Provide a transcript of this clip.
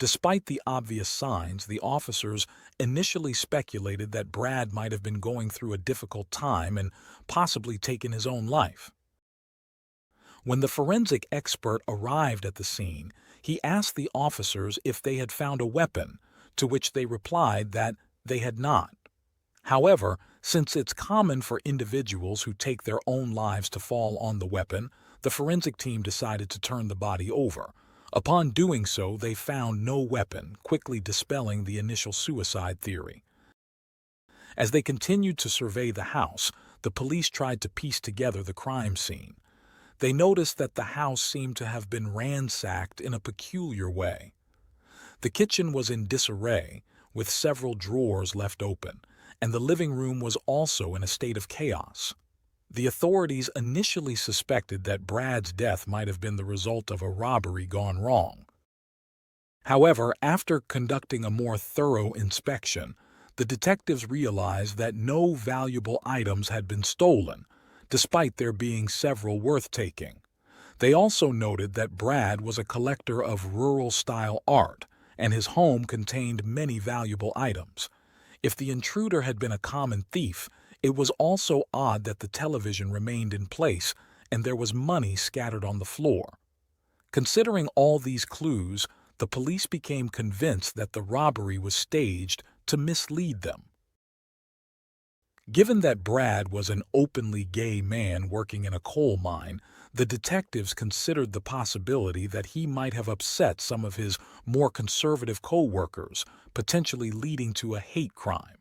Despite the obvious signs, the officers initially speculated that Brad might have been going through a difficult time and possibly taken his own life. When the forensic expert arrived at the scene, he asked the officers if they had found a weapon, to which they replied that they had not. However, since it's common for individuals who take their own lives to fall on the weapon, the forensic team decided to turn the body over. Upon doing so, they found no weapon, quickly dispelling the initial suicide theory. As they continued to survey the house, the police tried to piece together the crime scene. They noticed that the house seemed to have been ransacked in a peculiar way. The kitchen was in disarray, with several drawers left open, and the living room was also in a state of chaos. The authorities initially suspected that Brad's death might have been the result of a robbery gone wrong. However, after conducting a more thorough inspection, the detectives realized that no valuable items had been stolen, despite there being several worth taking. They also noted that Brad was a collector of rural-style art, and his home contained many valuable items. If the intruder had been a common thief, it was also odd that the television remained in place and there was money scattered on the floor. Considering all these clues, the police became convinced that the robbery was staged to mislead them. Given that Brad was an openly gay man working in a coal mine, the detectives considered the possibility that he might have upset some of his more conservative co-workers, potentially leading to a hate crime.